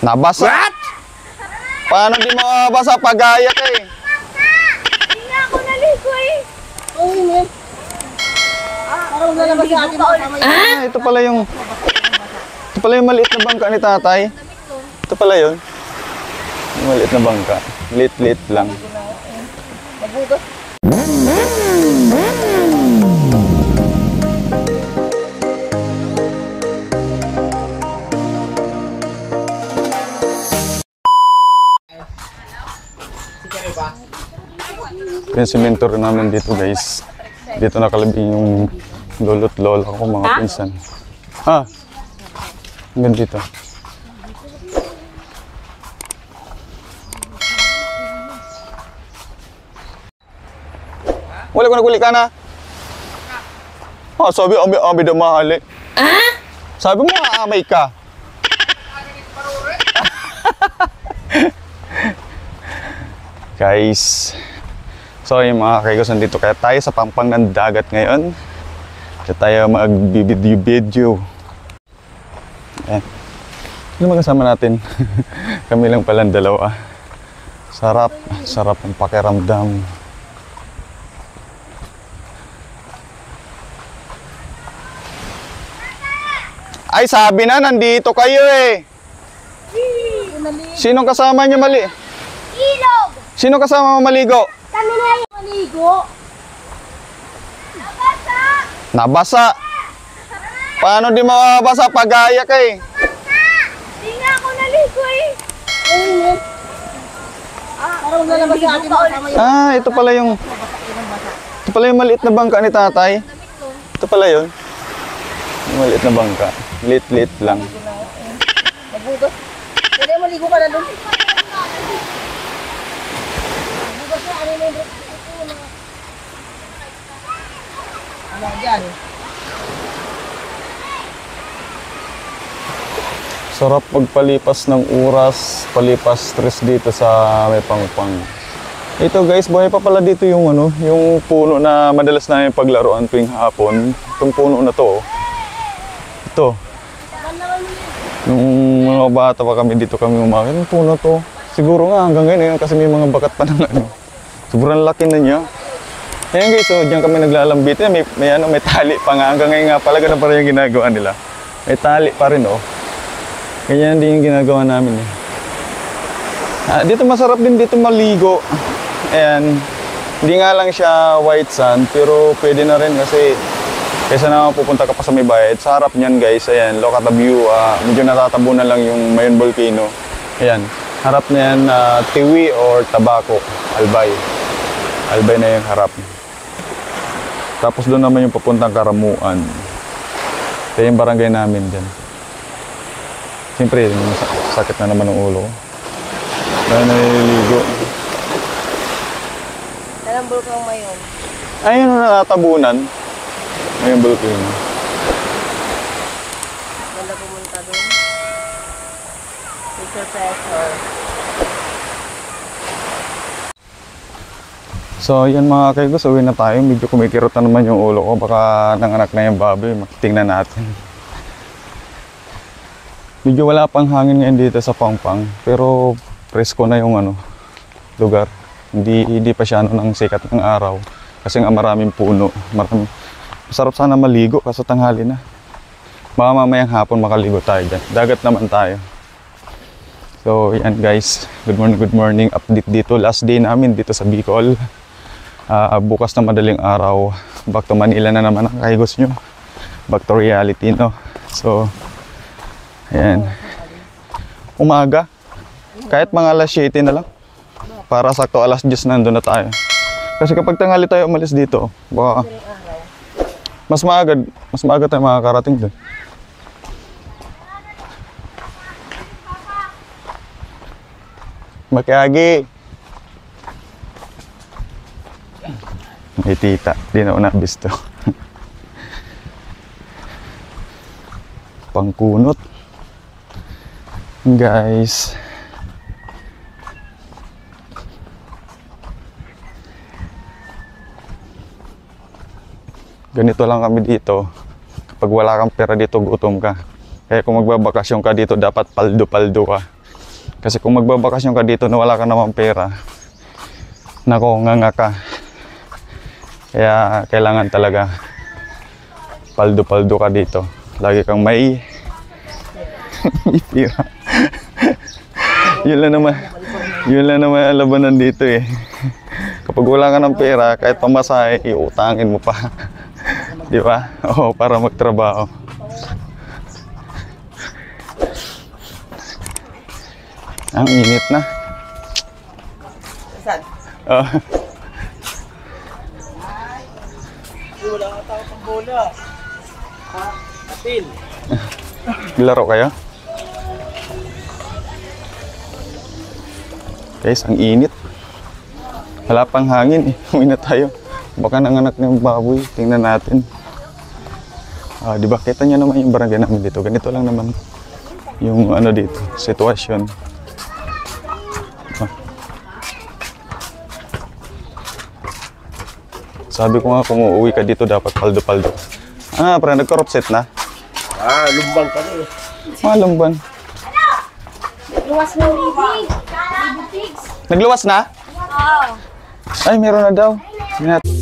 Nabasa. What? Paano di mabasa? Pag-ayak eh. Hindi nga ako naligo eh. Oo, hindi. Parang lalabas sa atin mga kamay. Ito pala yung... Ito pala yung maliit na bangka ni tatay. Ito pala yun. Yung maliit na bangka. Lit-lit lang. Mabutos. Yung simento rin namin dito guys. Dito nakalabing yung lolo't lola ko, mga pinsan. Ha? Hanggang dito. Wala ko naguli ka na. Sabi ami daw mahali. Sabi mo aamay ka. Guys, so yung mga kaigos nandito kaya tayo sa pampang ng dagat ngayon. Kaya tayo mag-video. Ayan. Ano magkasama natin? Kami lang palang dalawa. Sarap ang pakiramdam. Ay, sabi na, nandito kayo eh. Sinong kasama niyo mali? Ilog! Sino kasama mo maligo? Kami nga yung maligo. Nabasa! Nabasa. Paano di mabasa? Pag-ayak eh. Hindi nga ako naligo eh. Oo, hindi. Parang lalabas sa atin mga kamay. Ito pala yung... Ito pala yung maliit na bangka ni tatay. Ito pala yun. Yung maliit na bangka. Lit-lit lang. Mabutos. Pwede maligo ka na doon. Ano dyan? Sarap magpalipas ng oras, palipas stress dito sa may pangpang. Ito guys, buhay pa pala dito yung yung puno na madalas namin paglaruan tuwing hapon. Itong puno na to. Ito. Nung mga bata pa kami dito kami umakit, yung puno to. Siguro nga hanggang ngayon kasi may mga bakat pa ng sobrang laki na niya. Ayan guys, so diyan kami naglalambit. May tali pa nga. Hanggang ngayon nga pala, ganun pa rin yung ginagawa nila. May tali pa rin oh. Ganyan din yung ginagawa namin eh. Dito masarap din dito maligo. Ayan. Hindi nga lang siya white sand, pero pwede na rin kasi kaysa naman pupunta ka pa sa may bayad. Sa harap niyan guys, ayan, look at the view. Medyo natatabunan lang yung Mayon Volcano. Ayan. Harap na yan, Tiwi or Tabaco, Albay. Albay na yung harap. Tapos doon naman yung papuntang Karamuan. Kaya yung barangay namin dyan. Siyempre, sakit na naman ng ulo ko. Dahil naliligo. Anong bulkang Mayon? Ayun na natatabunan. Mayon Volcano. Ganda pumunta doon. Picture pressure. So, yan mga kaigos, uwi na tayo. Medyo kumikirot na naman yung ulo ko. Baka nanganak na yung baboy. Tingnan natin. Medyo wala pang hangin ngayon dito sa Pangpang. Pero presko na yung lugar. Hindi pa siya ng sikat ng araw. Kasi nga maraming puno. Masarap sana maligo kasi tanghali na. Baka mamayang hapon makaligo tayo dyan. Dagat naman tayo. So, yan guys. Good morning. Update dito. Last day namin dito sa Bicol. Bukas na madaling araw, back to Manila na naman ang kaigos nyo. Back to reality, no? So, ayan. Umaga. Kahit mga alas 7 na lang. Para sakto alas 10 nandun na tayo. Kasi kapag tanghali tayo umalis dito, baka mas maaga tayo makakarating dun. Makiagi. May tita, di na ako nabisto. Pangkunot. Guys. Ganito lang kami dito. Kapag wala kang pera dito, gutom ka. Kaya kung magbabakasyon ka dito, dapat paldo-paldo ka. Kasi kung magbabakasyon ka dito na wala ka naman pera, nako, nganga ka. Kaya kailangan talaga paldo-paldo ka dito. Lagi kang may pira. Yun lang naman ang labanan dito eh. Kapag wala ka ng pera, kahit pamasahe, iutangin mo pa. Di ba? Oo, para magtrabaho. Ang init na. Saan? Oh. Wala nga tao pang bola. Apil. Laro kayo? Guys, ang init. Wala pang hangin eh. Uwi na tayo. Baka nanganak ng baboy. Tingnan natin. Di ba? Kita nyo naman yung barangay namin dito. Ganito lang naman yung ano dito, sitwasyon. Sabi ko nga kung uuwi ka dito dapat paldo-paldo. Pre, nagka-crop set na? Lumbang ka na eh. Lumban. Luwas ng baby. Baby pigs. Nagluwas na? Oo. Ay, meron na daw. Tingnan natin.